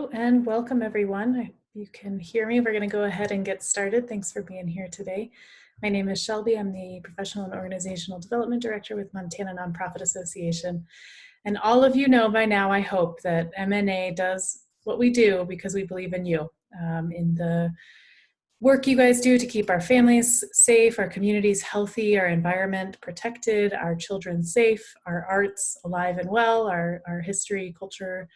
Hello and welcome everyone. I hope you can hear me. We're going to go ahead and get started. Thanks for being here today. My name is Shelby. I'm the Professional and Organizational Development Director with Montana Nonprofit Association. And all of you know by now, I hope, that MNA does what we do because we believe in you, in the work you guys do to keep our families safe, our communities healthy, our environment protected, our children safe, our arts alive and well, our history, culture,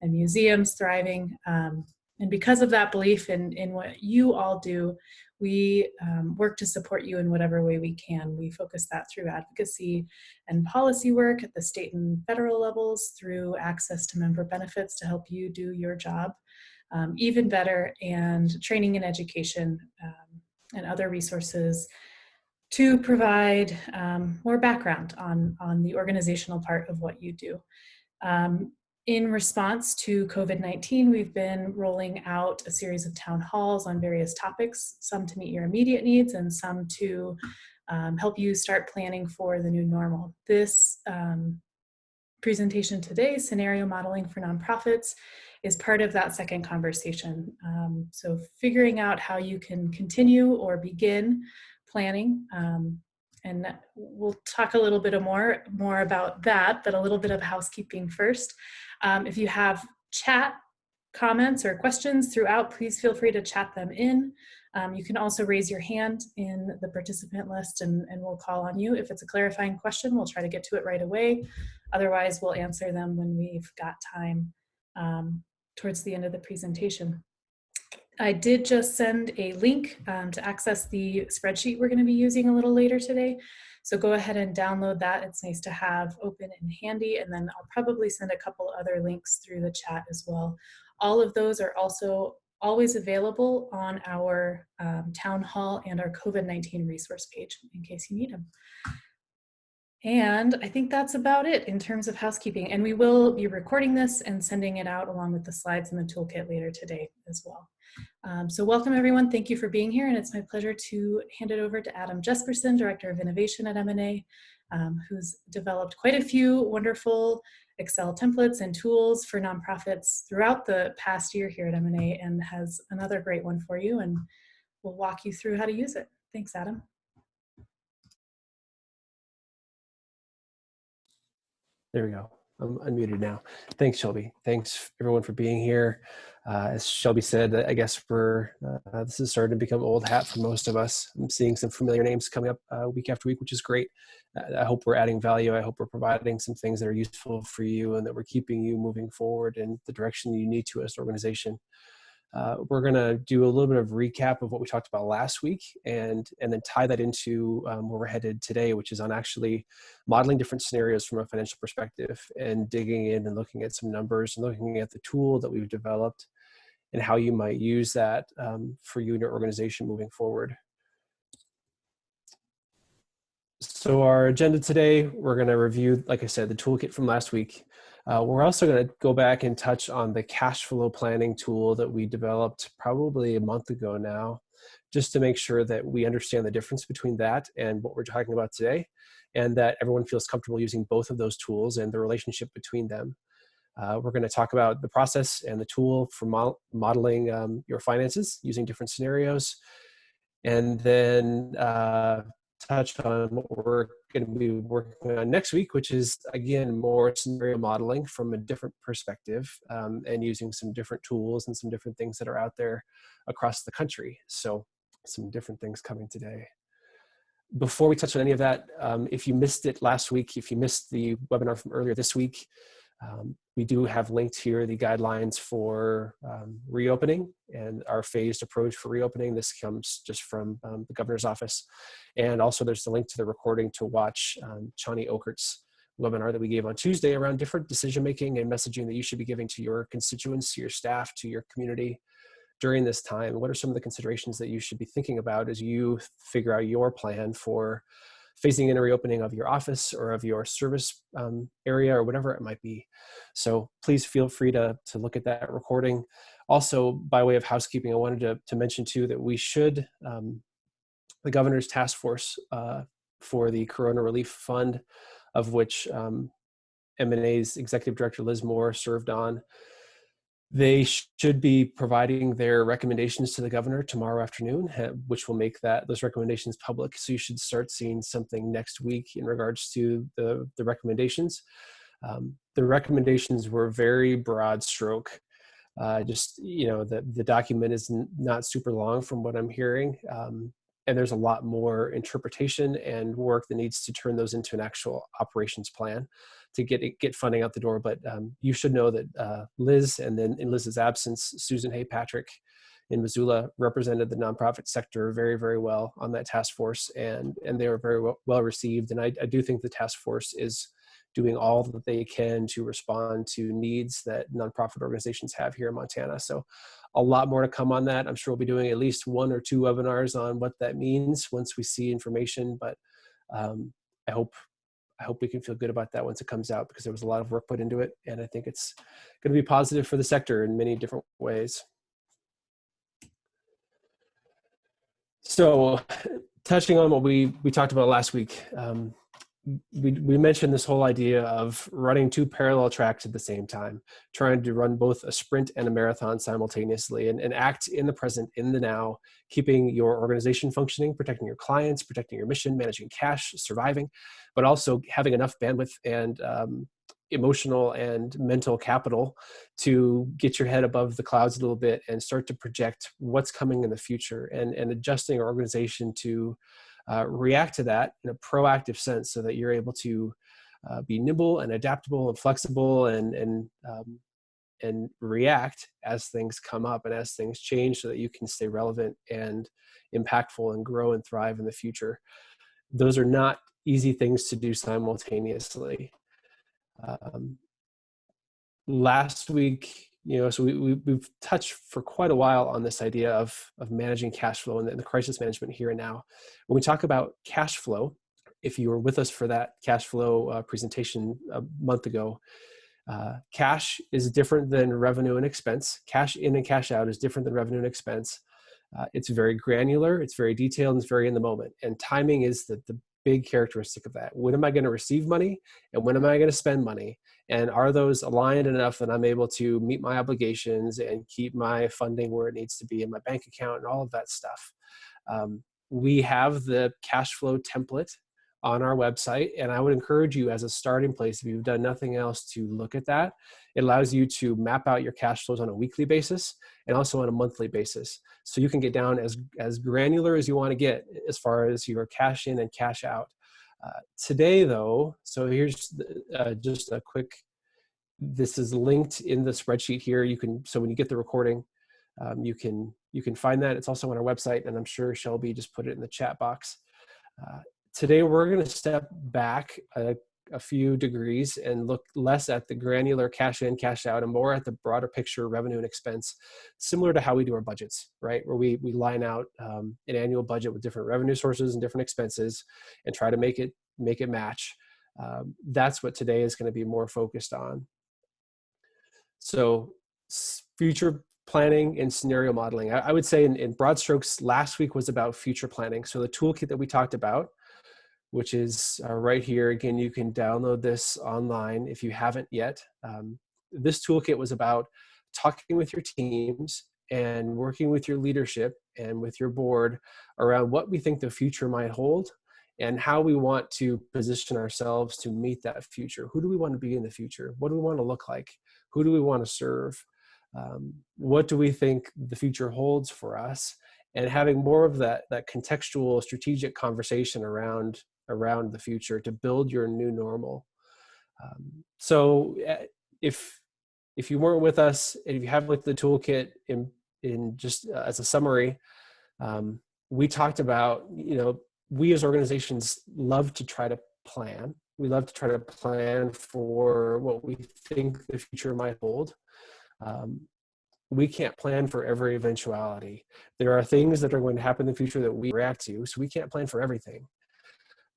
and museums thriving. And because of that belief in what you all do, we work to support you in whatever way we can. We focus that through advocacy and policy work at the state and federal levels, through access to member benefits to help you do your job even better, and training and education and other resources to provide more background on the organizational part of what you do. In response to COVID-19, we've been rolling out a series of town halls on various topics, some to meet your immediate needs and some to help you start planning for the new normal. This presentation today, Scenario Modeling for Nonprofits, is part of that second conversation. So figuring out how you can continue or begin planning. And we'll talk a little bit more about that, but a little bit of housekeeping first. If you have chat comments or questions throughout, please feel free to chat them in. You can also raise your hand in the participant list and we'll call on you. If it's a clarifying question, we'll try to get to it right away. Otherwise, we'll answer them when we've got time towards the end of the presentation. I did just send a link to access the spreadsheet we're going to be using a little later today. So go ahead and download that. It's nice to have open and handy. And then I'll probably send a couple other links through the chat as well. All of those are also always available on our town hall and our COVID-19 resource page in case you need them. And I think that's about it in terms of housekeeping. And we will be recording this and sending it out along with the slides and the toolkit later today as well. So welcome everyone. Thank you for being here. And it's my pleasure to hand it over to Adam Jesperson, Director of Innovation at MNA, who's developed quite a few wonderful Excel templates and tools for nonprofits throughout the past year here at MNA, and has another great one for you. And we'll walk you through how to use it. Thanks, Adam. There we go. I'm unmuted now. Thanks, Shelby. Thanks everyone for being here. As Shelby said, I guess this is starting to become old hat for most of us. I'm seeing some familiar names coming up week after week, which is great. I hope we're adding value. I hope we're providing some things that are useful for you and that we're keeping you moving forward in the direction you need to as an organization. We're going to do a little bit of recap of what we talked about last week and then tie that into where we're headed today, which is on actually modeling different scenarios from a financial perspective and digging in and looking at some numbers and looking at the tool that we've developed and how you might use that for you and your organization moving forward. So our agenda today, we're going to review, like I said, the toolkit from last week. We're also going to go back and touch on the cash flow planning tool that we developed probably a month ago now, just to make sure that we understand the difference between that and what we're talking about today, and that everyone feels comfortable using both of those tools and the relationship between them. We're going to talk about the process and the tool for modeling your finances using different scenarios, and then touch on what we're going to be working on next week, which is, again, more scenario modeling from a different perspective and using some different tools and some different things that are out there across the country. So some different things coming today. Before we touch on any of that, if you missed it last week, if you missed the webinar from earlier this week, we do have linked here the guidelines for reopening and our phased approach for reopening. This comes just from the governor's office. And also there's the link to the recording to watch Chani Okert's webinar that we gave on Tuesday around different decision-making and messaging that you should be giving to your constituents, to your staff, to your community during this time. What are some of the considerations that you should be thinking about as you figure out your plan for phasing in a reopening of your office or of your service area or whatever it might be. So please feel free to look at that recording. Also, by way of housekeeping, I wanted to mention too that we should, the governor's task force for the Corona Relief Fund, of which MNA's Executive Director Liz Moore served on, They should be providing their recommendations to the governor tomorrow afternoon, which will make those recommendations public. So you should start seeing something next week in regards to the recommendations. The recommendations were very broad stroke. The document is not super long from what I'm hearing. And there's a lot more interpretation and work that needs to turn those into an actual operations plan to get funding out the door. But you should know that Liz, and then in Liz's absence, Susan Hay Patrick in Missoula represented the nonprofit sector very, very well on that task force, and they were very well received. And I do think the task force is doing all that they can to respond to needs that nonprofit organizations have here in Montana. So a lot more to come on that. I'm sure we'll be doing at least 1 or 2 webinars on what that means once we see information, but I hope we can feel good about that once it comes out, because there was a lot of work put into it, and I think it's going to be positive for the sector in many different ways. So touching on what we talked about last week, we mentioned this whole idea of running 2 parallel tracks at the same time, trying to run both a sprint and a marathon simultaneously, and act in the present, in the now, keeping your organization functioning, protecting your clients, protecting your mission, managing cash, surviving, but also having enough bandwidth and emotional and mental capital to get your head above the clouds a little bit and start to project what's coming in the future, and adjusting your organization to react to that in a proactive sense, so that you're able to be nimble and adaptable and flexible and react as things come up and as things change, so that you can stay relevant and impactful and grow and thrive in the future. Those are not easy things to do simultaneously. Last week, so we've touched for quite a while on this idea of managing cash flow and the crisis management here and now. When we talk about cash flow, if you were with us for that cash flow presentation a month ago, cash is different than revenue and expense. Cash in and cash out is different than revenue and expense. It's very granular, it's very detailed, and it's very in the moment. And timing is the big characteristic of that. When am I going to receive money, and when am I going to spend money? And are those aligned enough that I'm able to meet my obligations and keep my funding where it needs to be in my bank account and all of that stuff? We have the cash flow template on our website, and I would encourage you, as a starting place, if you've done nothing else, to look at that. It allows you to map out your cash flows on a weekly basis and also on a monthly basis, so you can get down as granular as you want to get as far as your cash in and cash out. Today, though, so here's just a quick, this is linked in the spreadsheet here. So when you get the recording, you can find that. It's also on our website, and I'm sure Shelby just put it in the chat box. Today, we're going to step back a few degrees and look less at the granular cash in, cash out, and more at the broader picture, revenue and expense, similar to how we do our budgets, right? Where we line out an annual budget with different revenue sources and different expenses and try to make it match. That's what today is going to be more focused on. So future planning and scenario modeling. I would say in broad strokes, last week was about future planning. So the toolkit that we talked about, which is right here. Again, you can download this online if you haven't yet. This toolkit was about talking with your teams and working with your leadership and with your board around what we think the future might hold and how we want to position ourselves to meet that future. Who do we want to be in the future? What do we want to look like? Who do we want to serve? What do we think the future holds for us? And having more of that contextual, strategic conversation around the future to build your new normal. So if you weren't with us, and if you haven't looked at the toolkit, in just as a summary, we talked about, we as organizations love to try to plan. We love to try to plan for what we think the future might hold. We can't plan for every eventuality. There are things that are going to happen in the future that we react to, so we can't plan for everything.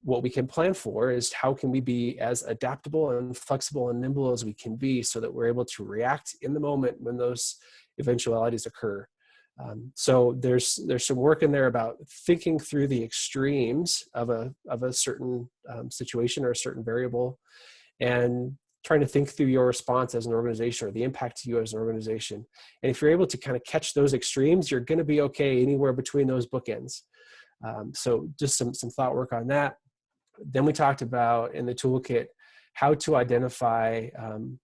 What we can plan for is how can we be as adaptable and flexible and nimble as we can be, so that we're able to react in the moment when those eventualities occur. So there's some work in there about thinking through the extremes of a certain situation or a certain variable, and trying to think through your response as an organization or the impact to you as an organization. And if you're able to kind of catch those extremes, you're going to be okay anywhere between those bookends. So just some thought work on that. Then we talked about in the toolkit how to identify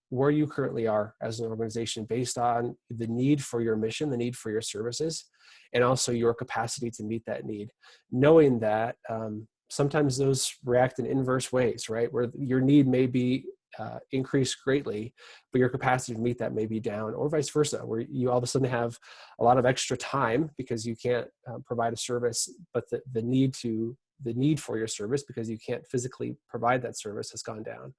where you currently are as an organization based on the need for your mission, the need for your services, and also your capacity to meet that need. Knowing that sometimes those react in inverse ways, right? Where your need may be increased greatly, but your capacity to meet that may be down, or vice versa, where you all of a sudden have a lot of extra time because you can't provide a service, but the need for your service because you can't physically provide that service has gone down.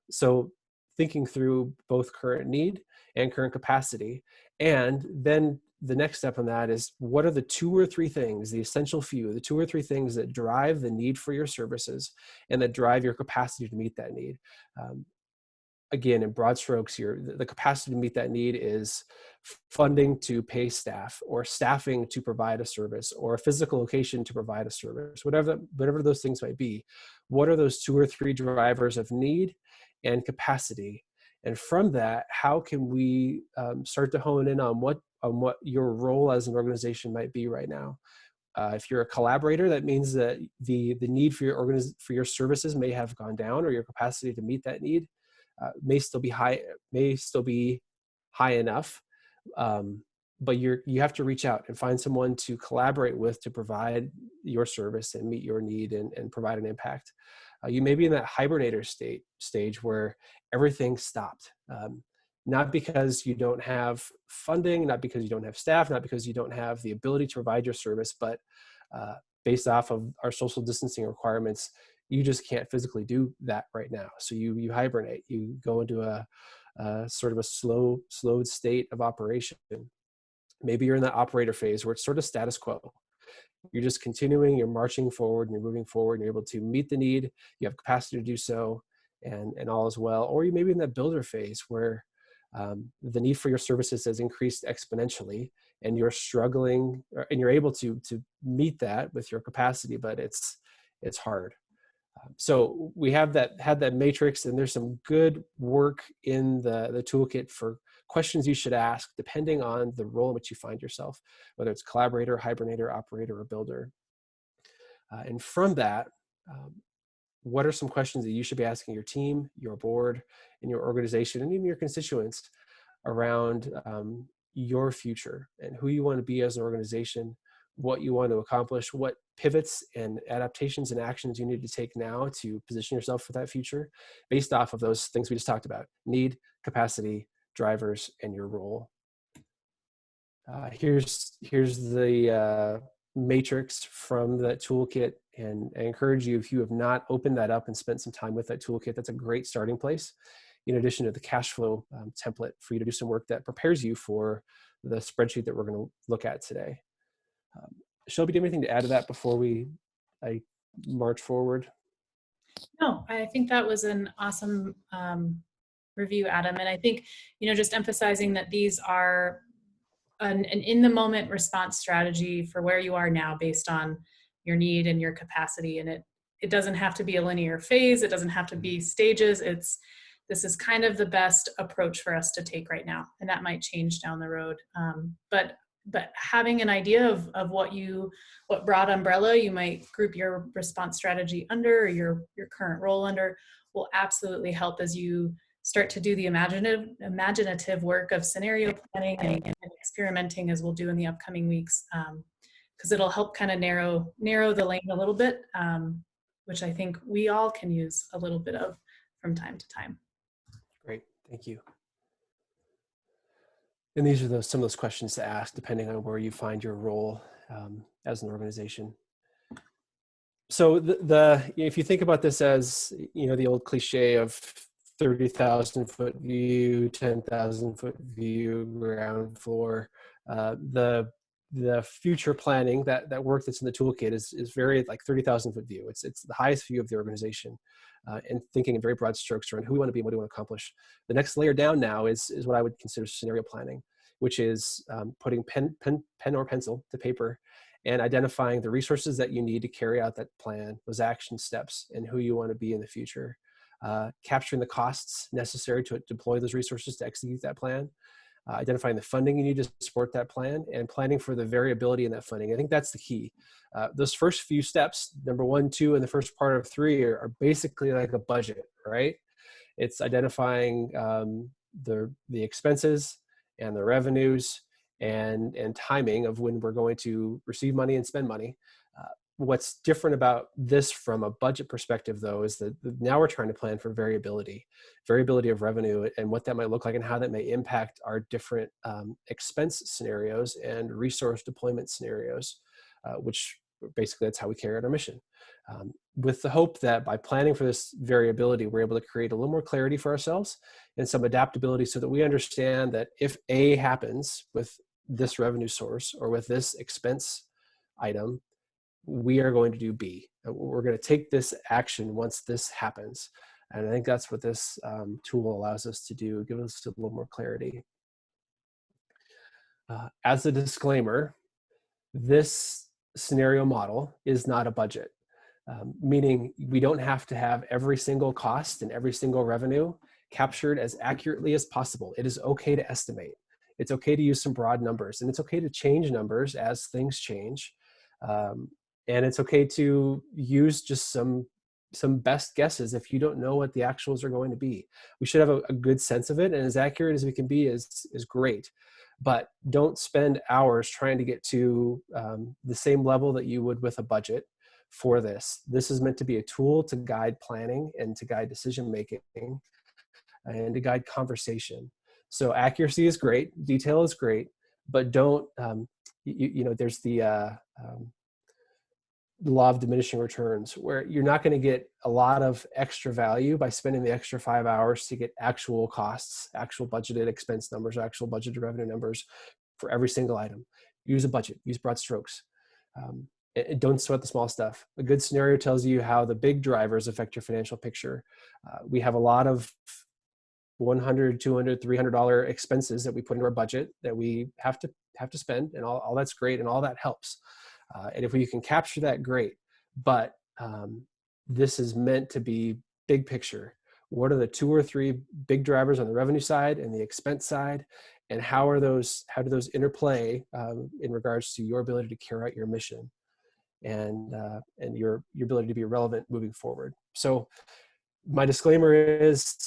So thinking through both current need and current capacity. And then the next step on that is, what are the 2 or 3 things, the essential few, the 2 or 3 things that drive the need for your services and that drive your capacity to meet that need? Again, in broad strokes here, the capacity to meet that need is funding to pay staff, or staffing to provide a service, or a physical location to provide a service, whatever those things might be. What are those 2 or 3 drivers of need and capacity? And from that, how can we start to hone in on what your role as an organization might be right now? If you're a collaborator, that means that the need for your services may have gone down, or your capacity to meet that need may still be high enough, but you have to reach out and find someone to collaborate with to provide your service and meet your need and provide an impact. You may be in that hibernator stage where everything stopped, not because you don't have funding, not because you don't have staff, not because you don't have the ability to provide your service, but based off of our social distancing requirements, you just can't physically do that right now. So you hibernate, you go into a sort of a slowed state of operation. Maybe you're in that operator phase where it's sort of status quo. You're just continuing, you're marching forward and you're moving forward and you're able to meet the need, you have capacity to do so, and all is well. Or you may be in that builder phase where the need for your services has increased exponentially and you're struggling, and you're able to meet that with your capacity, but it's hard. So we had that matrix, and there's some good work in the toolkit for questions you should ask depending on the role in which you find yourself, whether it's collaborator, hibernator, operator, or builder. And from that, what are some questions that you should be asking your team, your board, and your organization, and even your constituents around your future and who you want to be as an organization, what you want to accomplish, what pivots and adaptations and actions you need to take now to position yourself for that future based off of those things we just talked about: need, capacity, drivers, and your role. Here's the matrix from that toolkit, and I encourage you, if you have not opened that up and spent some time with that toolkit, that's a great starting place, in addition to the cash flow template, for you to do some work that prepares you for the spreadsheet that we're going to look at today. Shelby, do you have anything to add to that before I march forward? No, I think that was an awesome review, Adam. And I think, just emphasizing that these are an in-the-moment response strategy for where you are now based on your need and your capacity. And it doesn't have to be a linear phase. It doesn't have to be stages. This is kind of the best approach for us to take right now. And that might change down the road. But having an idea of what broad umbrella you might group your response strategy under, or your current role under, will absolutely help as you start to do the imaginative work of scenario planning and experimenting, as we'll do in the upcoming weeks, because it'll help kind of narrow the lane a little bit, which I think we all can use a little bit of from time to time. Great, thank you. And these are some of those questions to ask depending on where you find your role as an organization. So if you think about this as, the old cliche of 30,000 foot view, 10,000 foot view, ground floor, the future planning, that work that's in the toolkit is very like 30,000 foot view. It's the highest view of the organization, and thinking in very broad strokes around who we want to be and what we want to accomplish. The next layer down now is what I would consider scenario planning, which is putting pen or pencil to paper and identifying the resources that you need to carry out that plan, those action steps, and who you want to be in the future. capturing the costs necessary to deploy those resources to execute that plan, identifying the funding you need to support that plan, and planning for the variability in that funding. I think that's the key. Those first few steps, number 1, 2, and the first part of 3 are basically like a budget, right? It's identifying the expenses and the revenues and timing of when we're going to receive money and spend money. What's different about this from a budget perspective, though, is that now we're trying to plan for variability of revenue and what that might look like and how that may impact our different expense scenarios and resource deployment scenarios, which basically that's how we carry out our mission. With the hope that by planning for this variability, we're able to create a little more clarity for ourselves and some adaptability so that we understand that if A happens with this revenue source or with this expense item, we are going to do B. We're going to take this action once this happens. And I think that's what this tool allows us to do, give us a little more clarity. As a disclaimer, this scenario model is not a budget, meaning we don't have to have every single cost and every single revenue captured as accurately as possible. It is okay to estimate. It's okay to use some broad numbers, and it's okay to change numbers as things change. And it's okay to use just some best guesses if you don't know what the actuals are going to be. We should have a good sense of it, and as accurate as we can be is great. But don't spend hours trying to get to the same level that you would with a budget for this. This is meant to be a tool to guide planning and to guide decision making and to guide conversation. So accuracy is great, detail is great, but don't, there's the law of diminishing returns, where you're not going to get a lot of extra value by spending the extra 5 hours to get actual costs, actual budgeted expense numbers, actual budgeted revenue numbers for every single item. Use a budget, use broad strokes. And don't sweat the small stuff. A good scenario tells you how the big drivers affect your financial picture. We have a lot of $100, $200, $300 expenses that we put into our budget that we have to spend, and all that's great, and all that helps. And if we can capture that, great. But this is meant to be big picture. What are the 2 or 3 big drivers on the revenue side and the expense side? And how do those interplay in regards to your ability to carry out your mission and your ability to be relevant moving forward? So my disclaimer is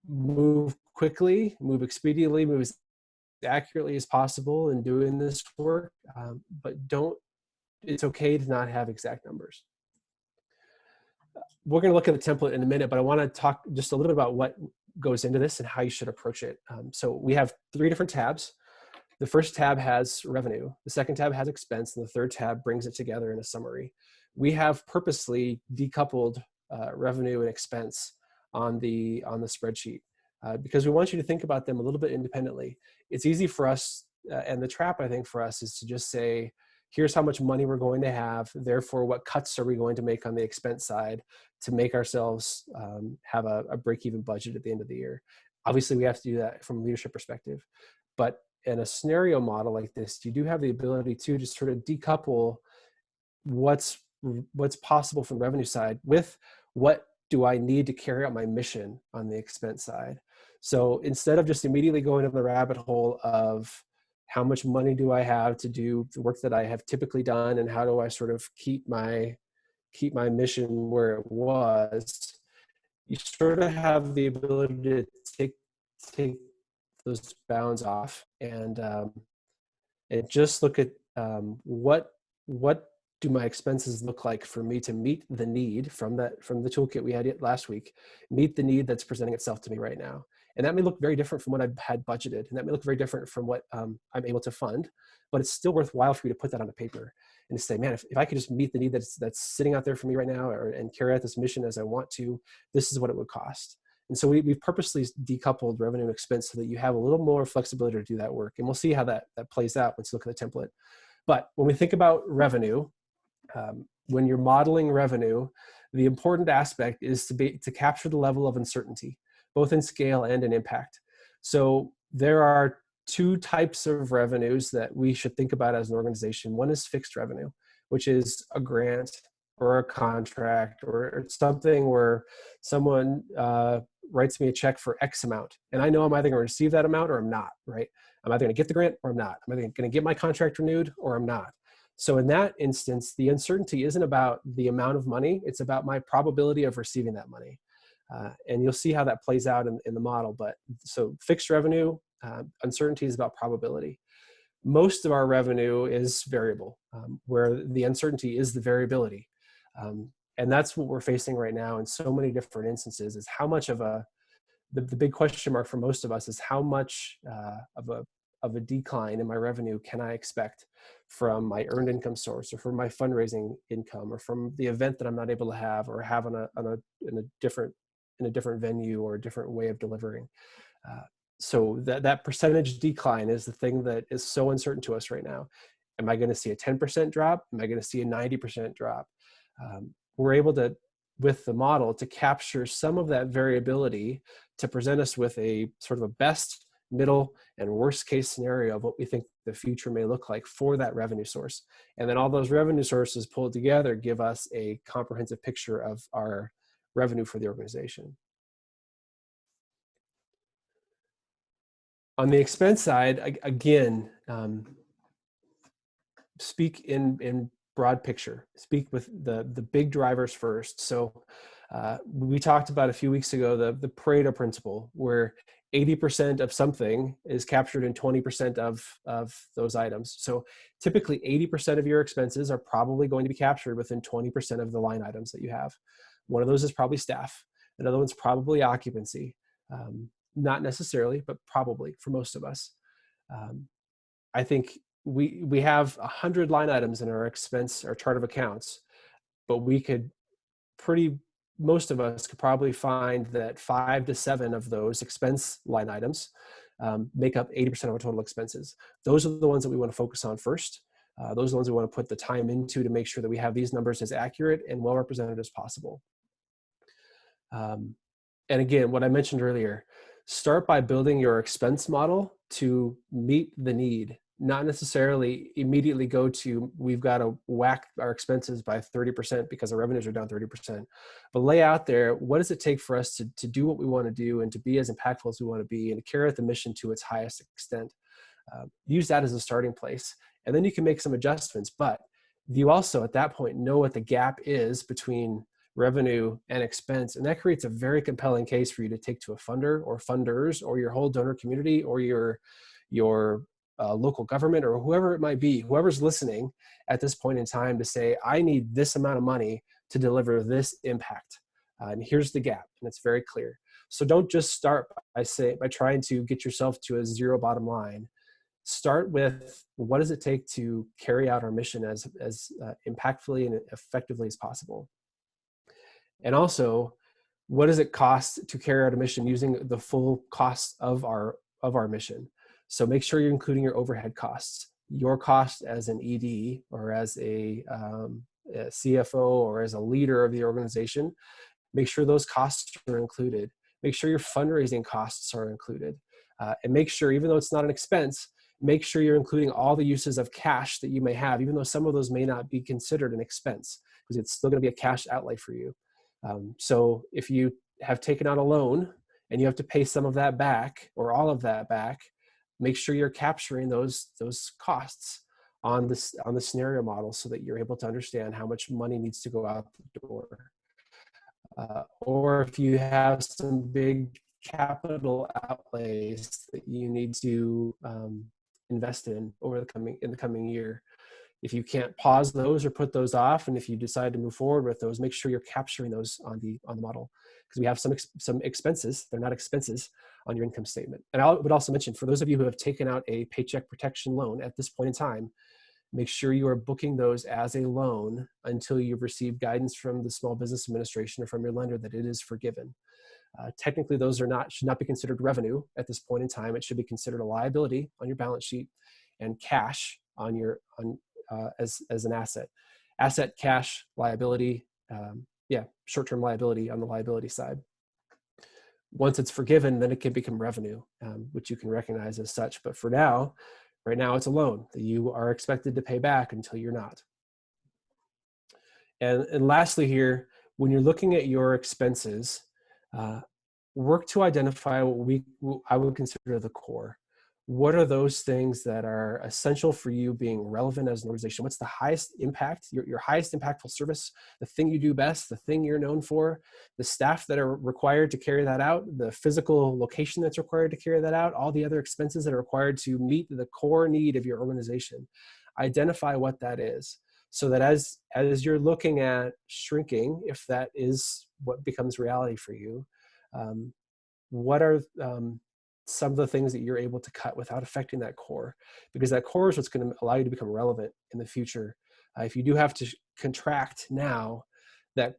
move quickly, move expediently, move as accurately as possible in doing this work, but it's okay to not have exact numbers. We're going to look at the template in a minute, but I want to talk just a little bit about what goes into this and how you should approach it. So we have 3 different tabs. The first tab has revenue, the second tab has expense, and the third tab brings it together in a summary. We have purposely decoupled revenue and expense on the spreadsheet because we want you to think about them a little bit independently. It's easy for us, and the trap I think for us is to just say, here's how much money we're going to have, therefore what cuts are we going to make on the expense side to make ourselves have a break-even budget at the end of the year. Obviously we have to do that from a leadership perspective, but in a scenario model like this, you do have the ability to just sort of decouple what's possible from the revenue side with what do I need to carry out my mission on the expense side. So instead of just immediately going down the rabbit hole of how much money do I have to do the work that I have typically done, and how do I sort of keep my mission where it was, you sort of have the ability to take those bounds off and just look at what do my expenses look like for me to meet the need from the toolkit we had last week, meet the need that's presenting itself to me right now. And that may look very different from what I had budgeted, and that may look very different from what I'm able to fund, but it's still worthwhile for you to put that on the paper and to say, man, if I could just meet the need that's sitting out there for me right now, and carry out this mission as I want to, this is what it would cost. And so we've purposely decoupled revenue and expense so that you have a little more flexibility to do that work. And we'll see how that plays out once you look at the template. But when we think about revenue, when you're modeling revenue, the important aspect is to capture the level of uncertainty, both in scale and in impact. So there are 2 types of revenues that we should think about as an organization. One is fixed revenue, which is a grant, or a contract or something where someone writes me a check for X amount, and I know I'm either going to receive that amount or I'm not, right? I'm either going to get the grant or I'm not. I'm either going to get my contract renewed or I'm not. So in that instance, the uncertainty isn't about the amount of money, it's about my probability of receiving that money. And you'll see how that plays out in the model. But so fixed revenue, uncertainty is about probability. Most of our revenue is variable, where the uncertainty is the variability. And that's what we're facing right now in so many different instances, is how much of the big question mark for most of us is how much of a decline in my revenue can I expect from my earned income source, or from my fundraising income, or from the event that I'm not able to have or have in a different venue or a different way of delivering. Uh, so that percentage decline is the thing that is so uncertain to us right now. Am I going to see a 10% drop? Am I going to see a 90% drop? We're able to, with the model, to capture some of that variability to present us with a sort of a best, middle, and worst case scenario of what we think the future may look like for that revenue source. And then all those revenue sources pulled together give us a comprehensive picture of our revenue for the organization. On the expense side, again, speak in broad picture. Speak with the big drivers first. So we talked about a few weeks ago the Pareto principle, where 80% of something is captured in 20% of those items. So typically 80% of your expenses are probably going to be captured within 20% of the line items that you have. One of those is probably staff. Another one's probably occupancy. Not necessarily, but probably for most of us. I think we have 100 line items in our expense, our chart of accounts, but most of us could probably find that 5 to 7 of those expense line items make up 80% of our total expenses. Those are the ones that we want to focus on first. Those are the ones we want to put the time into to make sure that we have these numbers as accurate and well represented as possible. And again, what I mentioned earlier, start by building your expense model to meet the need, not necessarily immediately go to, we've got to whack our expenses by 30% because our revenues are down 30%. But lay out there, what does it take for us to do what we want to do and to be as impactful as we want to be and to carry out the mission to its highest extent? Use that as a starting place. And then you can make some adjustments. But you also, at that point, know what the gap is between revenue and expense. And that creates a very compelling case for you to take to a funder or funders or your whole donor community or your local government or whoever it might be, whoever's listening at this point in time, to say, I need this amount of money to deliver this impact. And here's the gap. And it's very clear. So don't just start by trying to get yourself to a zero bottom line. Start with, what does it take to carry out our mission as impactfully and effectively as possible? And also, what does it cost to carry out a mission using the full cost of our mission? So make sure you're including your overhead costs, your cost as an ED or as a CFO or as a leader of the organization. Make sure those costs are included. Make sure your fundraising costs are included. And make sure, even though it's not an expense, make sure you're including all the uses of cash that you may have, even though some of those may not be considered an expense, because it's still going to be a cash outlay for you. So if you have taken out a loan and you have to pay some of that back or all of that back, make sure you're capturing those costs on the scenario model so that you're able to understand how much money needs to go out the door. Or if you have some big capital outlays that you need to invest in the coming year, if you can't pause those or put those off, and if you decide to move forward with those, make sure you're capturing those on the model, because we have some expenses, they're not expenses, on your income statement. And I would also mention, for those of you who have taken out a paycheck protection loan at this point in time, make sure you are booking those as a loan until you've received guidance from the Small Business Administration or from your lender that it is forgiven. Technically, those should not be considered revenue at this point in time. It should be considered a liability on your balance sheet and cash as an asset. Asset, cash, liability, short-term liability on the liability side. Once it's forgiven, then it can become revenue, which you can recognize as such. But for now, right now, it's a loan that you are expected to pay back until you're not. And lastly here, when you're looking at your expenses, uh, work to identify what I would consider the core. What are those things that are essential for you being relevant as an organization? What's the highest impact, your highest impactful service, the thing you do best, the thing you're known for, the staff that are required to carry that out, the physical location that's required to carry that out, all the other expenses that are required to meet the core need of your organization. Identify what that is, so that as you're looking at shrinking, if that is what becomes reality for you, um, what are some of the things that you're able to cut without affecting that core? Because that core is what's going to allow you to become relevant in the future. If you do have to contract now, that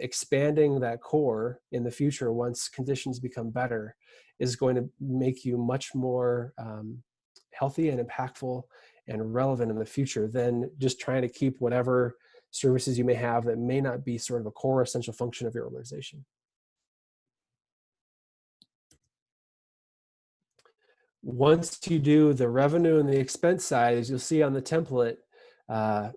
expanding that core in the future, once conditions become better, is going to make you much more healthy and impactful and relevant in the future than just trying to keep whatever services you may have that may not be sort of a core essential function of your organization. Once you do the revenue and the expense side, as you'll see on the template, uh,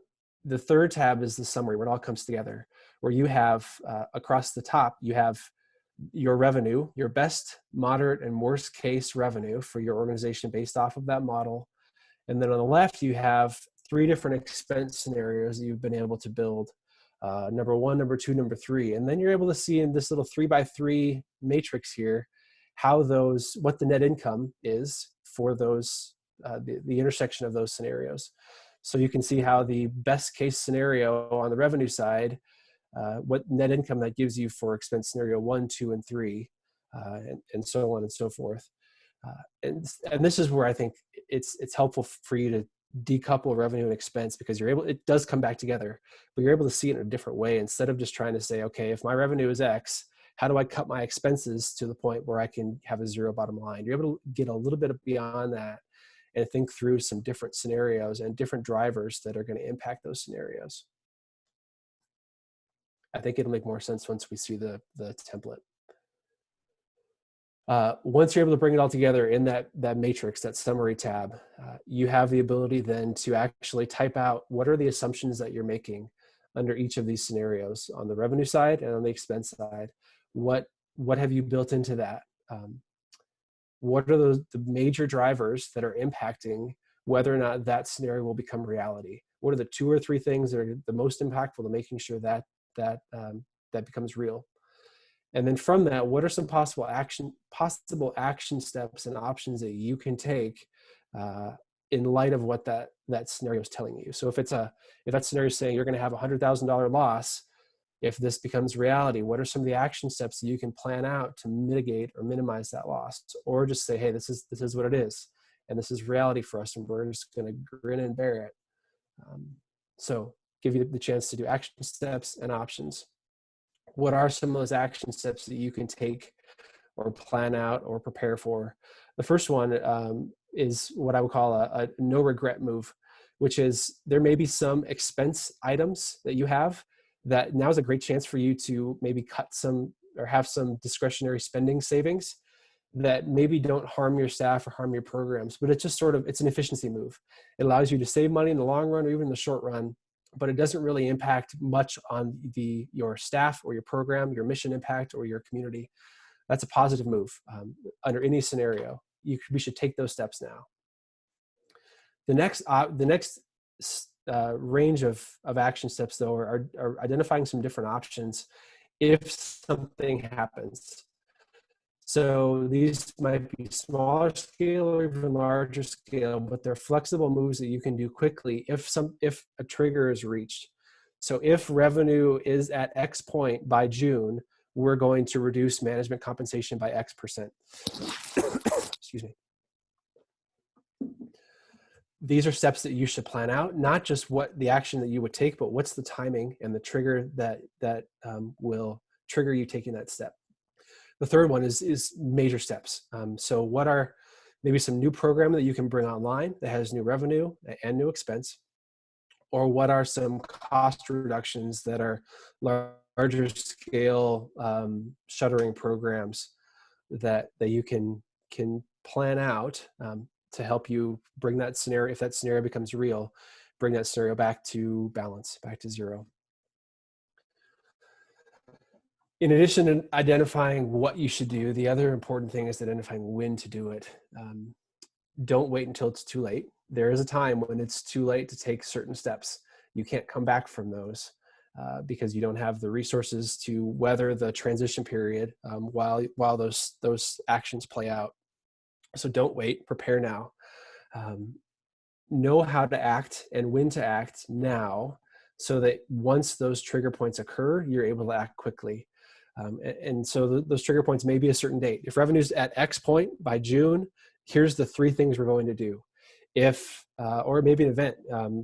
the third tab is the summary, where it all comes together, where you have across the top, you have your revenue, your best, moderate, and worst case revenue for your organization based off of that model. And then on the left, you have three different expense scenarios that you've been able to build. Number one, number two, number three. And then you're able to see in this little 3x3 matrix here, what the net income is for those, the intersection of those scenarios. So you can see how the best case scenario on the revenue side, what net income that gives you for expense scenario 1, 2, and 3, and so on and so forth. And this is where I think it's helpful for you to decouple revenue and expense, because it does come back together, but you're able to see it in a different way, instead of just trying to say, okay, if my revenue is X, how do I cut my expenses to the point where I can have a zero bottom line? You're able to get a little bit beyond that and think through some different scenarios and different drivers that are going to impact those scenarios. I think it'll make more sense once we see the template. Once you're able to bring it all together in that matrix, that summary tab, you have the ability then to actually type out what are the assumptions that you're making under each of these scenarios on the revenue side and on the expense side. What have you built into that? What are the major drivers that are impacting whether or not that scenario will become reality? What are the 2 or 3 things that are the most impactful to making sure that that becomes real? And then from that, what are some possible action steps and options that you can take in light of what that scenario is telling you? So if that scenario is saying you're going to have a $100,000 loss, if this becomes reality, what are some of the action steps that you can plan out to mitigate or minimize that loss? Or just say, hey, this is what it is, and this is reality for us, and we're just going to grin and bear it. So give you the chance to do action steps and options. What are some of those action steps that you can take or plan out or prepare for? The first one is what I would call a no regret move, which is there may be some expense items that you have that now is a great chance for you to maybe cut some or have some discretionary spending savings that maybe don't harm your staff or harm your programs, but it's just it's an efficiency move. It allows you to save money in the long run or even in the short run, but it doesn't really impact much on your staff or your program, your mission impact, or your community. That's a positive move under any scenario. We should take those steps now. The next range of action steps, though, are identifying some different options if something happens. So these might be smaller scale or even larger scale, but they're flexible moves that you can do quickly if a trigger is reached. So if revenue is at X point by June, we're going to reduce management compensation by X%. Excuse me. These are steps that you should plan out, not just what the action that you would take, but what's the timing and the trigger that will trigger you taking that step. The third one is major steps. So what are maybe some new programming that you can bring online that has new revenue and new expense? Or what are some cost reductions that are larger scale shuttering programs that you can plan out to help you bring that scenario, if that scenario becomes real, bring that scenario back to balance, back to zero. In addition to identifying what you should do, the other important thing is identifying when to do it. Don't wait until it's too late. There is a time when it's too late to take certain steps. You can't come back from those because you don't have the resources to weather the transition period while those actions play out. So don't wait, prepare now. Know how to act and when to act now so that once those trigger points occur, you're able to act quickly. And so those trigger points may be a certain date. If revenue's at X point by June, here's the 3 things we're going to do. If, or maybe an event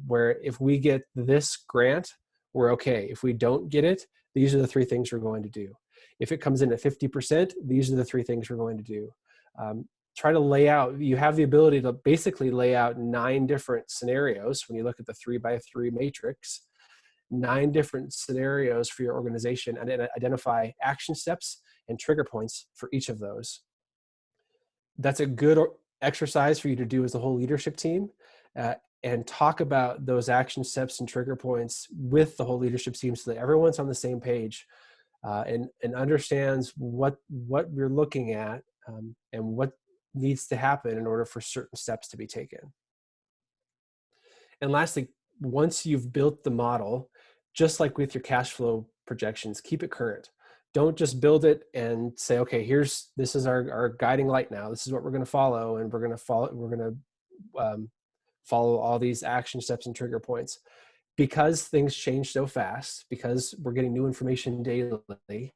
where if we get this grant, we're okay. If we don't get it, these are the 3 things we're going to do. If it comes in at 50%, these are the 3 things we're going to do. Try to lay out, you have the ability to basically lay out 9 different scenarios when you look at the 3x3 matrix, 9 different scenarios for your organization and identify action steps and trigger points for each of those. That's a good exercise for you to do as a whole leadership team and talk about those action steps and trigger points with the whole leadership team so that everyone's on the same page and understands what we're looking at and what needs to happen in order for certain steps to be taken. And lastly, once you've built the model, just like with your cash flow projections, keep it current. Don't just build it and say, okay, this is our guiding light now. This is what we're going to follow, and we're going to follow all these action steps and trigger points. Because things change so fast, because we're getting new information daily,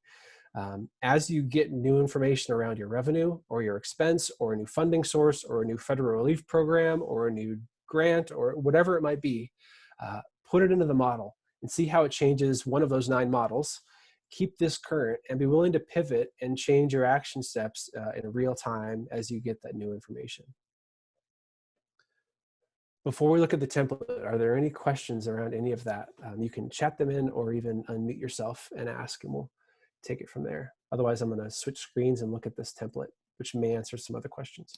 as you get new information around your revenue or your expense or a new funding source or a new federal relief program or a new grant or whatever it might be, put it into the model and see how it changes one of those 9 models. Keep this current and be willing to pivot and change your action steps in real time as you get that new information. Before we look at the template, are there any questions around any of that? You can chat them in or even unmute yourself and ask, and we'll take it from there. Otherwise, I'm going to switch screens and look at this template, which may answer some other questions.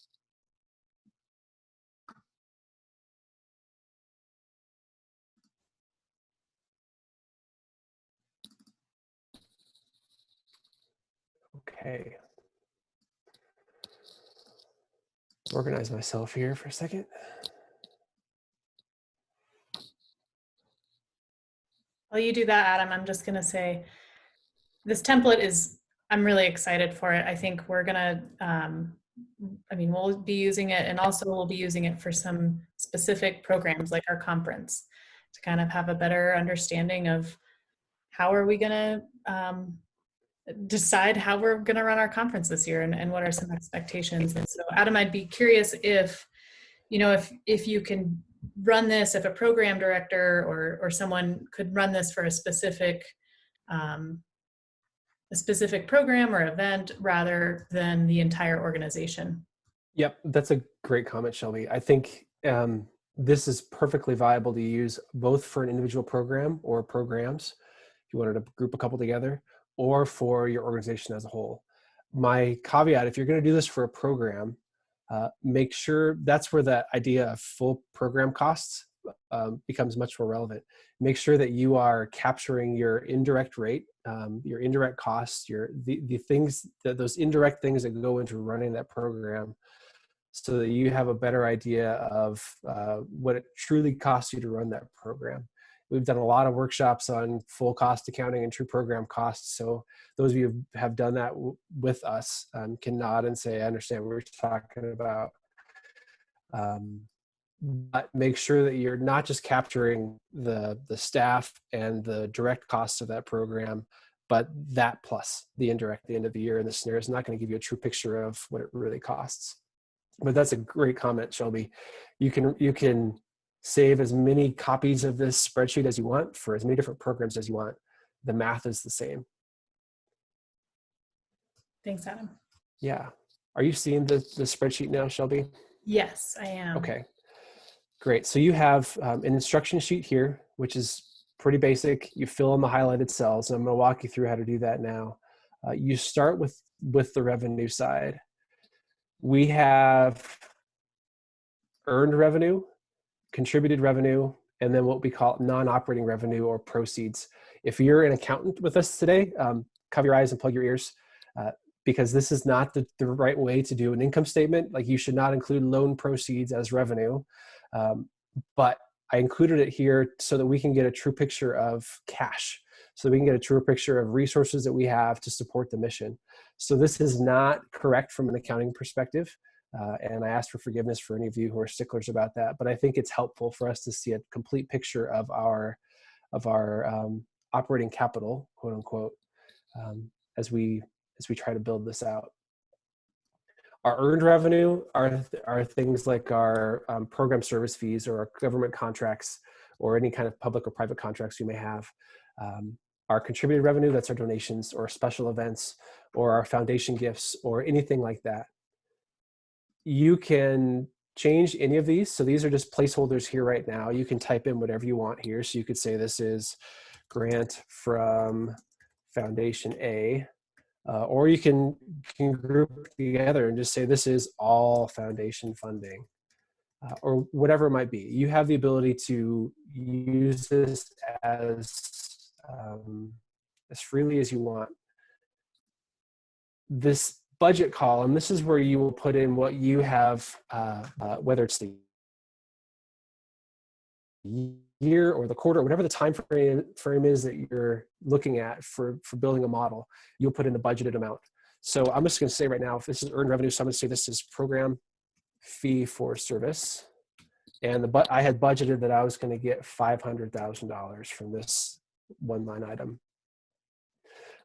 Okay. Organize myself here for a second. While you do that, Adam, I'm just going to say this template is, I'm really excited for it. I think we're going to, we'll be using it, and also we'll be using it for some specific programs like our conference to kind of have a better understanding of how are we going to decide how we're going to run our conference this year and what are some expectations. And so Adam, I'd be curious if you can run this, if a program director or someone could run this for a specific program or event rather than the entire organization. Yep, that's a great comment, Shelby. I think this is perfectly viable to use both for an individual program or programs, if you wanted to group a couple together, or for your organization as a whole. My caveat, if you're going to do this for a program, make sure that's where that idea of full program costs becomes much more relevant. Make sure that you are capturing your indirect rate, your indirect costs, the things that those indirect things that go into running that program, so that you have a better idea of what it truly costs you to run that program. We've done a lot of workshops on full cost accounting and true program costs. So those of you who have done that with us can nod and say, I understand what we're talking about. But make sure that you're not just capturing the staff and the direct costs of that program, but that plus the indirect at the end of the year. And the scenario is not going to give you a true picture of what it really costs. But that's a great comment, Shelby. You can save as many copies of this spreadsheet as you want for as many different programs as you want. The math is the same. Thanks, Adam. Yeah. Are you seeing the spreadsheet now, Shelby? Yes, I am. Okay, great. So you have an instruction sheet here, which is pretty basic. You fill in the highlighted cells, and I'm going to walk you through how to do that now. You start with the revenue side. We have earned revenue, contributed revenue, and then what we call non-operating revenue or proceeds. If you're an accountant with us today, cover your eyes and plug your ears, because this is not the right way to do an income statement. Like, you should not include loan proceeds as revenue. But I included it here so that we can get a true picture of cash, so we can get a true picture of resources that we have to support the mission. So this is not correct from an accounting perspective. And I ask for forgiveness for any of you who are sticklers about that, but I think it's helpful for us to see a complete picture of our operating capital, quote unquote, as we try to build this out. Our earned revenue are things like our program service fees, or our government contracts, or any kind of public or private contracts we may have. Our contributed revenue, that's our donations or special events or our foundation gifts or anything like that. You can change any of these. So these are just placeholders here right now. You can type in whatever you want here. So you could say this is grant from Foundation A, or you can group together and just say this is all foundation funding, or whatever it might be. You have the ability to use this as freely as you want. This budget column, this is where you will put in what you have, whether it's the year or the quarter, whatever the time frame is that you're looking at for building a model, you'll put in the budgeted amount. So I'm just going to say right now, if this is earned revenue, so I'm going to say this is program fee for service. And I had budgeted that I was going to get $500,000 from this one line item.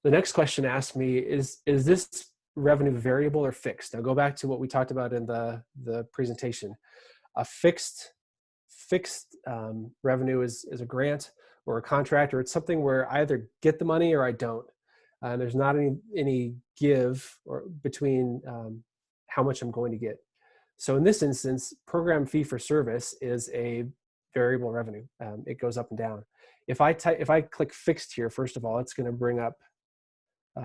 The next question asked me, is this revenue variable or fixed? Now go back to what we talked about in the presentation. A fixed revenue is a grant or a contract, or it's something where I either get the money or I don't. There's not any give or between how much I'm going to get. So in this instance, program fee for service is a variable revenue. It goes up and down. If I click fixed here, first of all, it's going to bring up,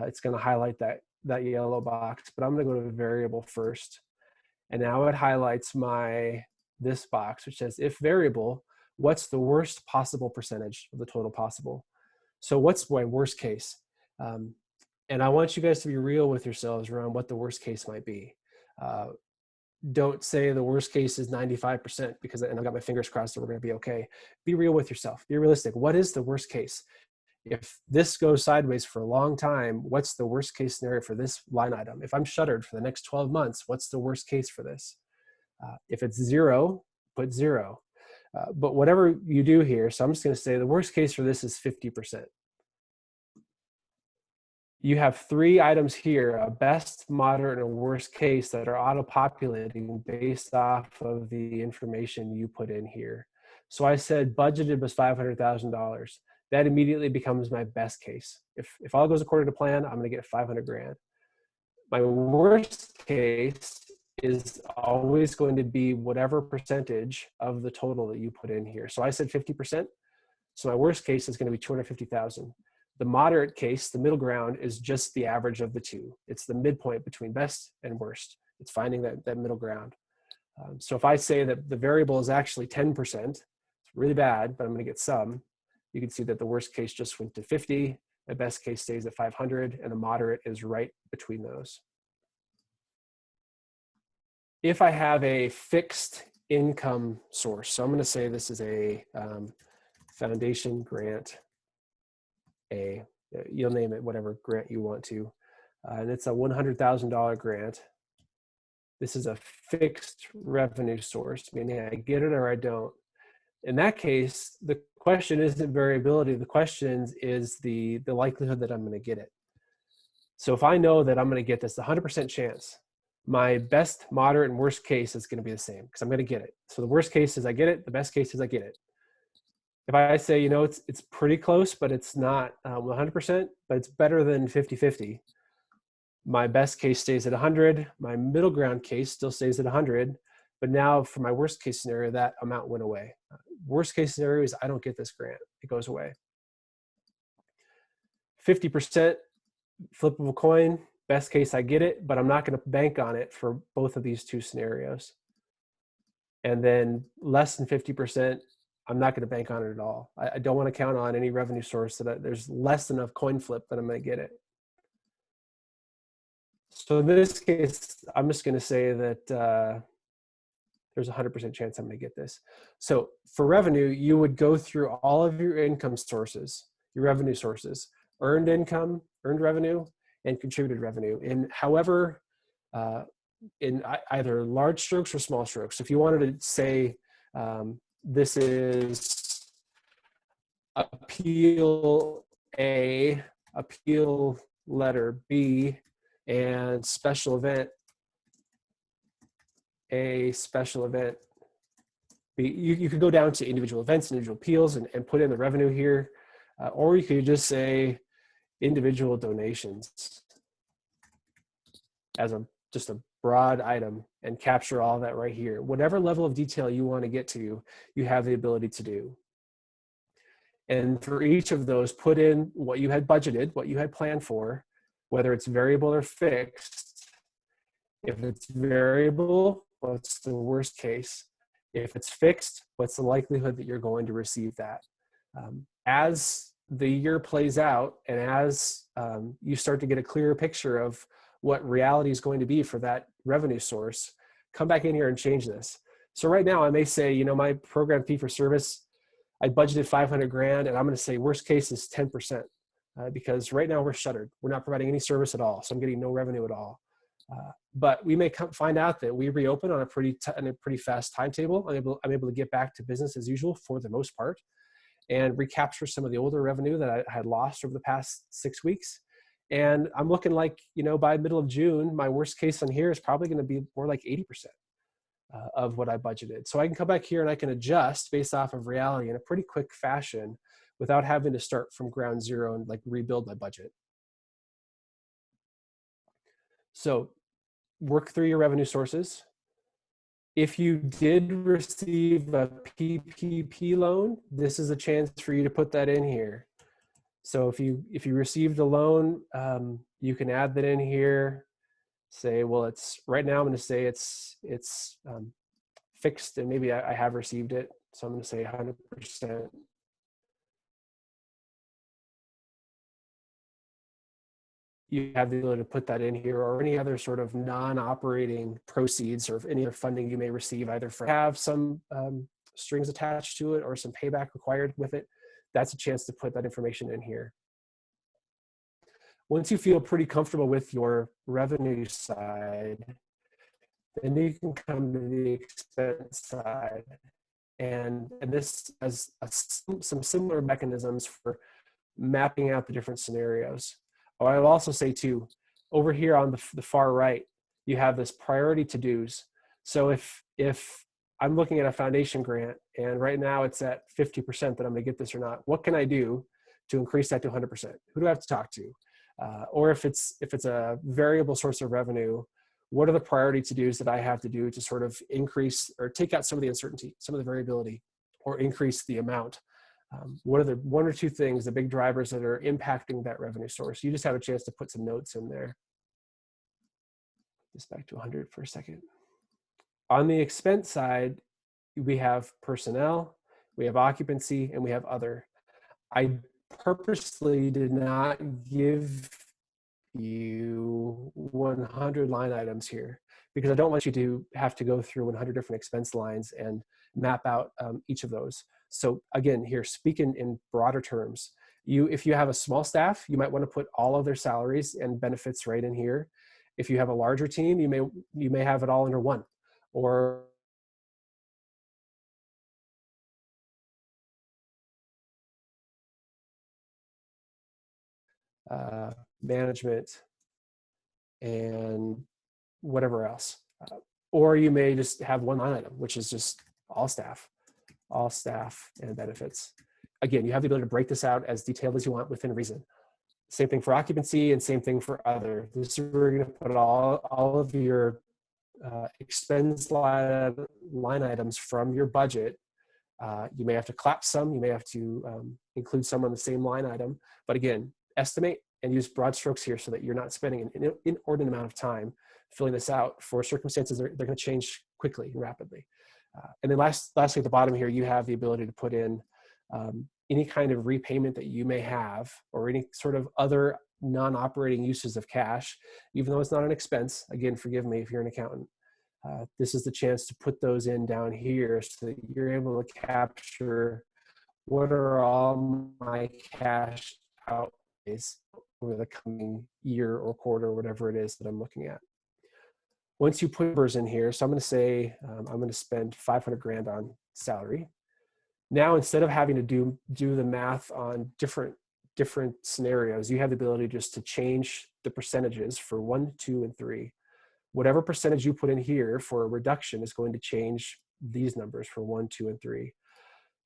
it's going to highlight that yellow box, but I'm going to go to variable first. And now it highlights this box, which says if variable, what's the worst possible percentage of the total possible? So what's my worst case? And I want you guys to be real with yourselves around what the worst case might be. Don't say the worst case is 95%, and I've got my fingers crossed that we're going to be okay. Be real with yourself. Be realistic. What is the worst case? If this goes sideways for a long time, what's the worst case scenario for this line item? If I'm shuttered for the next 12 months, what's the worst case for this? If it's 0, put 0. But whatever you do here, so I'm just going to say the worst case for this is 50%. You have 3 items here, a best, moderate, and a worst case, that are auto-populating based off of the information you put in here. So I said budgeted was $500,000. That immediately becomes my best case. If all goes according to plan, I'm going to get 500 grand. My worst case is always going to be whatever percentage of the total that you put in here. So I said 50%. So my worst case is going to be 250,000. The moderate case, the middle ground, is just the average of the two. It's the midpoint between best and worst. It's finding that middle ground. So if I say that the variable is actually 10%, it's really bad, but I'm going to get some. You can see that the worst case just went to 50. The best case stays at 500, and the moderate is right between those. If I have a fixed income source, so I'm going to say this is a foundation grant A, you'll name it whatever grant you want to, and it's a $100,000 grant. This is a fixed revenue source, meaning I get it or I don't. In that case, the question isn't variability. The question is the likelihood that I'm going to get it. So if I know that I'm going to get this 100% chance, my best, moderate, and worst case is going to be the same because I'm going to get it. So the worst case is I get it. The best case is I get it. If I say, it's pretty close, but it's not 100%, but it's better than 50-50, my best case stays at 100. My middle ground case still stays at 100. But now for my worst case scenario, that amount went away. Worst case scenario is I don't get this grant. It goes away. 50% flip of a coin. Best case, I get it, but I'm not going to bank on it for both of these two scenarios. And then less than 50%, I'm not going to bank on it at all. I don't want to count on any revenue source that there's less than a coin flip that I'm going to get it. So in this case, I'm just going to say that there's a 100% chance I'm going to get this. So for revenue, you would go through all of your income sources, your revenue sources, earned income, earned revenue, and contributed revenue. And however, in either large strokes or small strokes. If you wanted to say this is appeal A, appeal letter B, and special event A, special event B. You could go down to individual events, individual appeals, and put in the revenue here. Or you could just say individual donations as just a broad item and capture all that right here. Whatever level of detail you want to get to, you have the ability to do. And for each of those, put in what you had budgeted, what you had planned for, whether it's variable or fixed. If it's variable, what's the worst case? If it's fixed, what's the likelihood that you're going to receive that? As the year plays out and as you start to get a clearer picture of what reality is going to be for that revenue source, come back in here and change this. So right now I may say, you know, my program fee for service, I budgeted 500 grand, and I'm going to say worst case is 10%, because right now we're shuttered. We're not providing any service at all. So I'm getting no revenue at all. But we may find out that we reopen on a pretty fast timetable. I'm able to get back to business as usual for the most part and recapture some of the older revenue that I had lost over the past 6 weeks. And I'm looking like, you know, by middle of June, my worst case on here is probably going to be more like 80% of what I budgeted. So I can come back here and I can adjust based off of reality in a pretty quick fashion without having to start from ground zero and like rebuild my budget. So work through your revenue sources. If you did receive a PPP loan, this is a chance for you to put that in here. So if you received a loan, you can add that in here. Say, well, it's right now. I'm going to say it's fixed, and maybe I have received it. So I'm going to say 100%. You have the ability to put that in here, or any other sort of non-operating proceeds or any other funding you may receive, either for have some strings attached to it or some payback required with it. That's a chance to put that information in here. Once you feel pretty comfortable with your revenue side, then you can come to the expense side. And this has some similar mechanisms for mapping out the different scenarios. Oh, I will also say too, over here on the far right, you have this priority to-dos. So if I'm looking at a foundation grant and right now it's at 50% that I'm gonna get this or not, what can I do to increase that to 100%? Who do I have to talk to? Or if it's a variable source of revenue, what are the priority to-dos that I have to do to sort of increase or take out some of the uncertainty, some of the variability, or increase the amount? What are the one or two things, the big drivers that are impacting that revenue source? You just have a chance to put some notes in there. Just back to 100 for a second. On the expense side, we have personnel, we have occupancy, and we have other. I purposely did not give you 100 line items here because I don't want you to have to go through 100 different expense lines and map out each of those. So again, here, speaking in broader terms, if you have a small staff, you might want to put all of their salaries and benefits right in here. If you have a larger team, you may have it all under one, or management and whatever else. Or you may just have one line item, which is just all staff and benefits. Again, you have the ability to break this out as detailed as you want within reason. Same thing for occupancy and same thing for other. This is where you're going to put all of your expense line items from your budget. You may have to clap some, you may have to include some on the same line item, but again, estimate and use broad strokes here so that you're not spending an inordinate amount of time filling this out for circumstances they're going to change quickly and rapidly. And then lastly, at the bottom here, you have the ability to put in any kind of repayment that you may have or any sort of other non-operating uses of cash, even though it's not an expense. Again, forgive me if you're an accountant. This is the chance to put those in down here so that you're able to capture what are all my cash outlays over the coming year or quarter, whatever it is that I'm looking at. Once you put numbers in here, so I'm going to say I'm going to spend 500 grand on salary. Now, instead of having to do the math on different scenarios, you have the ability just to change the percentages for 1, 2, and 3. Whatever percentage you put in here for a reduction is going to change these numbers for 1, 2, and 3.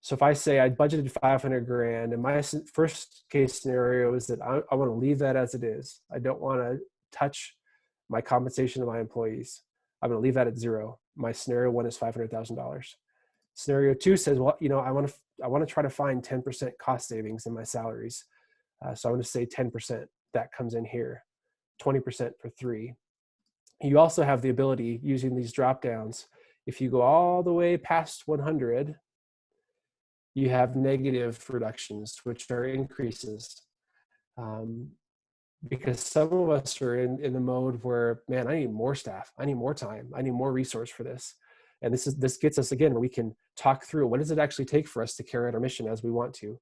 So if I say I budgeted 500 grand, and my first case scenario is that I want to leave that as it is. I don't want to touch my compensation to my employees. I'm going to leave that at 0. My scenario 1 is $500,000. Scenario 2 says, well, I want to try to find 10% cost savings in my salaries. So I'm going to say 10%. That comes in here. 20% for 3. You also have the ability, using these drop downs, if you go all the way past 100, you have negative reductions, which are increases. Because some of us are in the mode where, man, I need more staff, I need more time, I need more resource for this. And this gets us, again, where we can talk through what does it actually take for us to carry out our mission as we want to.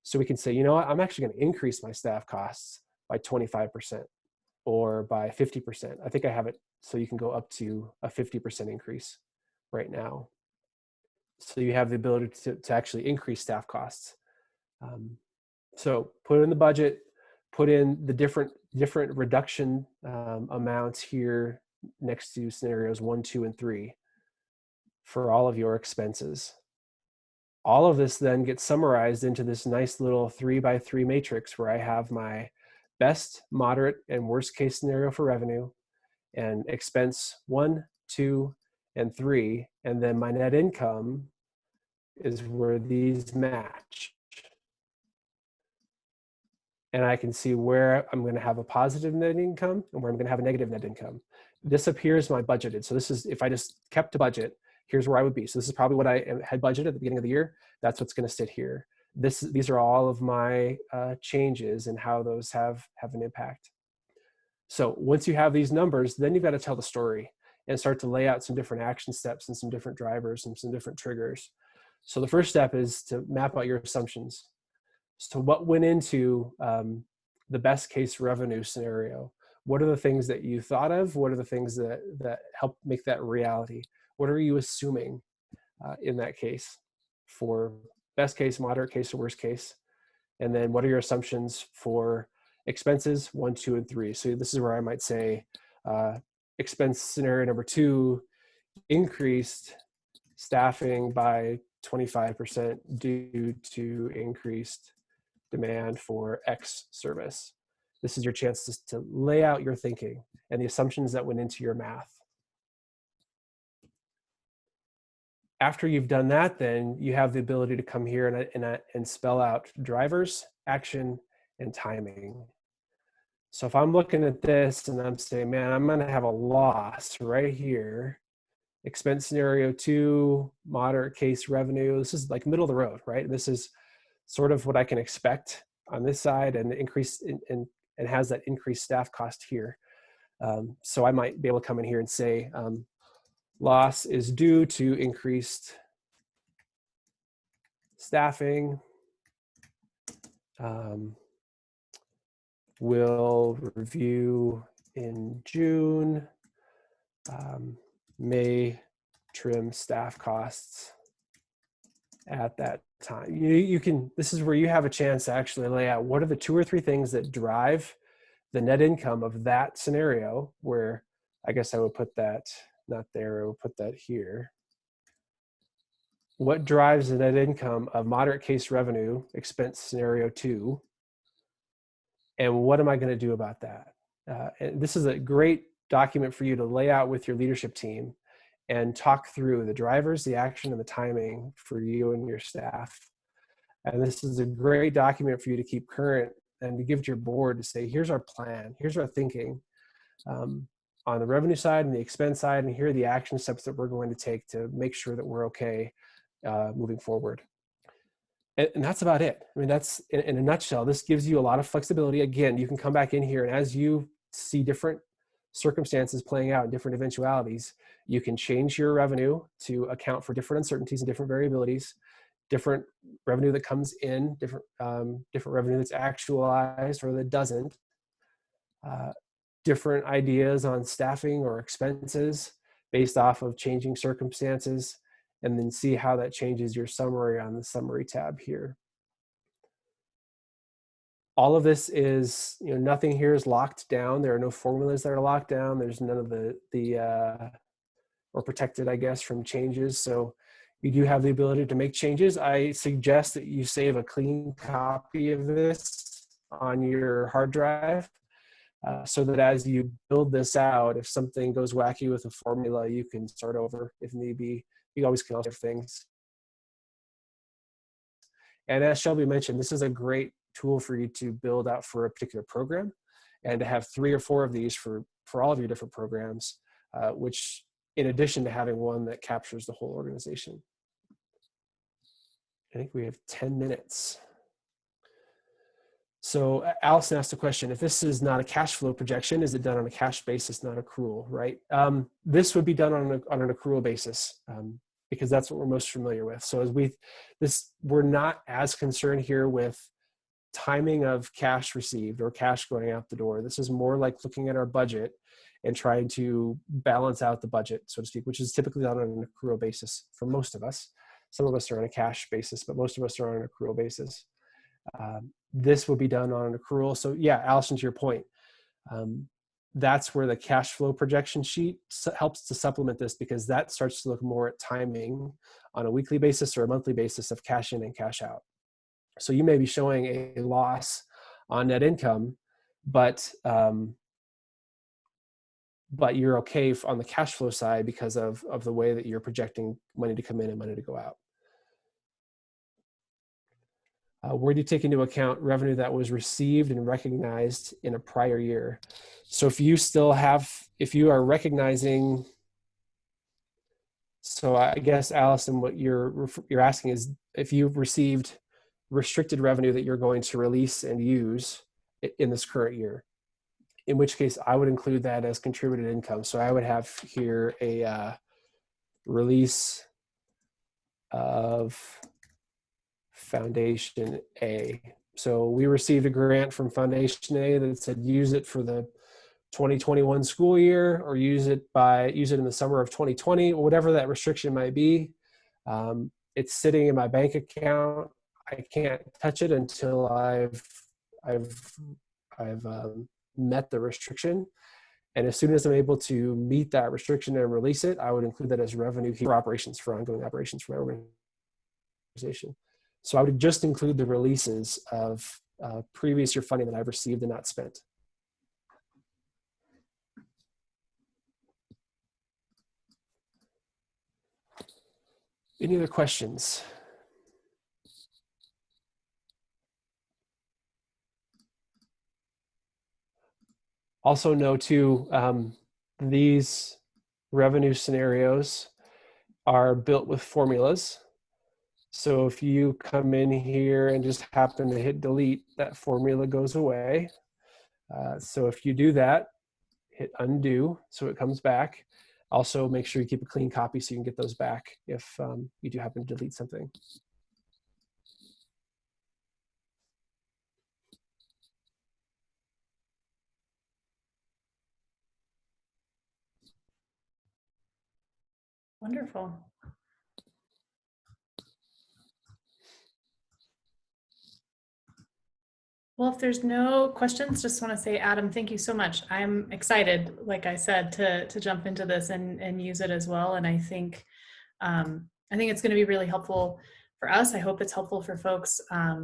So we can say, you know what, I'm actually going to increase my staff costs by 25% or by 50%. I think I have it so you can go up to a 50% increase right now. So you have the ability to actually increase staff costs. So put in the budget, put in the different reduction amounts here next to scenarios 1, 2, and 3 for all of your expenses. All of this then gets summarized into this nice little 3x3 matrix where I have my best, moderate, and worst case scenario for revenue, and expense 1, 2, and 3, and then my net income is where these match. And I can see where I'm going to have a positive net income and where I'm going to have a negative net income. This appears my budgeted. So this is, if I just kept a budget, here's where I would be. So this is probably what I had budgeted at the beginning of the year. That's what's going to sit here. These are all of my changes and how those have an impact. So once you have these numbers, then you've got to tell the story and start to lay out some different action steps and some different drivers and some different triggers. So the first step is to map out your assumptions. So what went into the best case revenue scenario? What are the things that you thought of? What are the things that help make that reality? What are you assuming in that case for best case, moderate case, or worst case? And then what are your assumptions for expenses 1, 2, and 3? So this is where I might say expense scenario number 2, increased staffing by 25% due to increased demand for X service. This is your chance to lay out your thinking and the assumptions that went into your math. After you've done that, then you have the ability to come here and spell out drivers, action, and timing. So if I'm looking at this and I'm saying, man, I'm going to have a loss right here, expense scenario 2, moderate case revenue. This is like middle of the road, right? This is sort of what I can expect on this side, and increase and has that increased staff cost here. So I might be able to come in here and say loss is due to increased staffing. We'll review in June. May trim staff costs at that time. You can, this is where you have a chance to actually lay out what are the 2 or 3 things that drive the net income of that scenario, where I guess I would put that not there, I would put that here. What drives the net income of moderate case revenue, expense scenario 2? And what am I going to do about that? And this is a great document for you to lay out with your leadership team and talk through the drivers, the action, and the timing for you and your staff. And this is a great document for you to keep current and to give to your board to say, here's our plan, here's our thinking on the revenue side and the expense side, and here are the action steps that we're going to take to make sure that we're okay moving forward. And that's about it. I mean, that's in a nutshell. This gives you a lot of flexibility. Again, you can come back in here, and as you see different circumstances playing out in different eventualities, you can change your revenue to account for different uncertainties and different variabilities, different revenue that comes in, different revenue that's actualized or that doesn't, uh, different ideas on staffing or expenses based off of changing circumstances, and then see how that changes your summary on the summary tab here. All of this is, nothing here is locked down. There are no formulas that are locked down. There's none of or protected, I guess, from changes. So you do have the ability to make changes. I suggest that you save a clean copy of this on your hard drive, so that as you build this out, if something goes wacky with a formula, you can start over if need be. You always can alter things. And as Shelby mentioned, this is a great tool for you to build out for a particular program, and to have 3 or 4 of these for all of your different programs, which in addition to having one that captures the whole organization. I think we have 10 minutes. So Allison asked a question: if this is not a cash flow projection, is it done on a cash basis, not accrual, right? This would be done on an accrual basis, because that's what we're most familiar with. So we're not as concerned here with timing of cash received or cash going out the door. This is more like looking at our budget and trying to balance out the budget, so to speak, which is typically done on an accrual basis for most of us. Some of us are on a cash basis, but most of us are on an accrual basis. This will be done on an accrual. So yeah, Allison, to your point, that's where the cash flow projection sheet helps to supplement this, because that starts to look more at timing on a weekly basis or a monthly basis of cash in and cash out. So you may be showing a loss on net income, but you're okay on the cash flow side because of the way that you're projecting money to come in and money to go out. Where do you take into account revenue that was received and recognized in a prior year? So if you are recognizing, so I guess, Allison, what you're asking is if you've received restricted revenue that you're going to release and use in this current year, in which case I would include that as contributed income. So I would have here a release of Foundation A. So we received a grant from Foundation A that said use it for the 2021 school year, or use it in the summer of 2020, whatever that restriction might be. It's sitting in my bank account. I can't touch it until I've met the restriction. And as soon as I'm able to meet that restriction and release it, I would include that as revenue for operations, for ongoing operations for my organization. So I would just include the releases of previous year funding that I've received and not spent. Any other questions? Also know too, these revenue scenarios are built with formulas. So if you come in here and just happen to hit delete, that formula goes away. So if you do that, hit undo so it comes back. Also make sure you keep a clean copy so you can get those back if you do happen to delete something. Wonderful. Well, if there's no questions, just want to say, Adam, thank you so much. I'm excited, like I said, to jump into this and use it as well. And I think it's going to be really helpful for us. I hope it's helpful for folks. I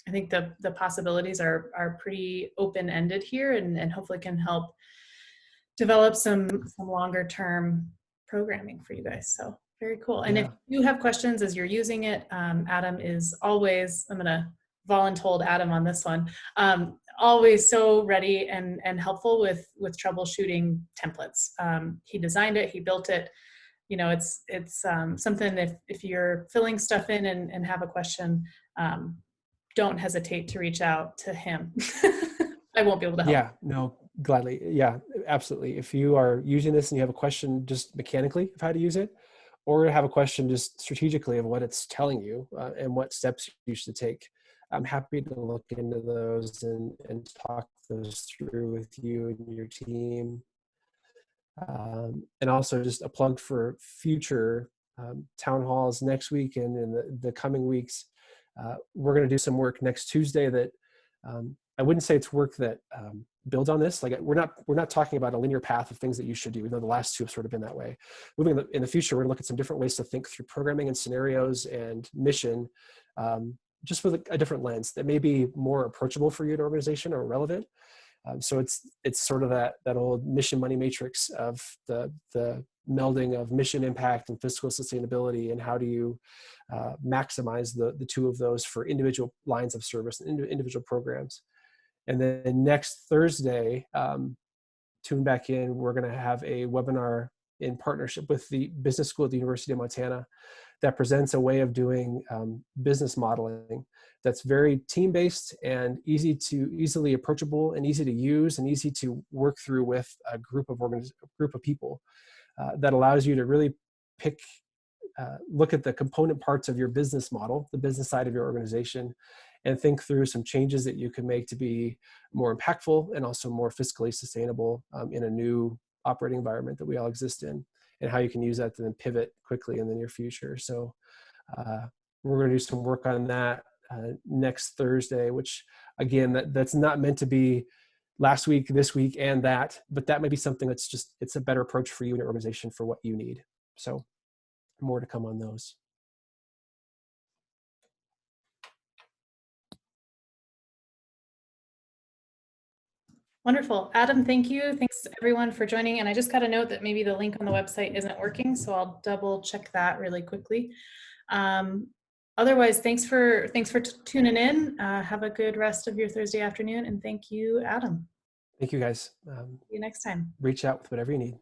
think the possibilities are pretty open-ended here, and hopefully can help develop some longer term programming for you guys. So very cool. And if you have questions as you're using it, Adam is always, I'm going to voluntold Adam on this one, always so ready and helpful with troubleshooting templates. He designed it, he built it. it's something if you're filling stuff in and have a question, don't hesitate to reach out to him. I won't be able to help. Yeah, no, gladly. Yeah, absolutely. If you are using this and you have a question just mechanically of how to use it, or have a question just strategically of what it's telling you and what steps you should take, I'm happy to look into those and talk those through with you and your team. And also just a plug for future town halls next week and in the coming weeks. We're going to do some work next Tuesday that I wouldn't say it's work that builds on this. Like we're not talking about a linear path of things that you should do, even though the last two have sort of been that way. Moving in the future, we're going to look at some different ways to think through programming and scenarios and mission, just with a different lens that may be more approachable for your organization or relevant. So it's sort of that old mission money matrix of the melding of mission impact and fiscal sustainability, and how do you maximize the two of those for individual lines of service and individual programs. And then next Thursday, tune back in, we're going to have a webinar in partnership with the business school at the University of Montana that presents a way of doing business modeling that's very team-based and easily approachable and easy to use and easy to work through with a group of people that allows you to really look at the component parts of your business model, the business side of your organization, and think through some changes that you can make to be more impactful and also more fiscally sustainable in a new operating environment that we all exist in, and how you can use that to then pivot quickly in the near future. So we're going to do some work on that next Thursday, which again, that's not meant to be last week, this week, and that, but that may be something it's a better approach for you and your organization for what you need. So more to come on those. Wonderful. Adam, thank you. Thanks everyone for joining. And I just got a note that maybe the link on the website isn't working, so I'll double check that really quickly. Otherwise, thanks for tuning in. Have a good rest of your Thursday afternoon, and thank you, Adam. Thank you, guys. See you next time. Reach out with whatever you need.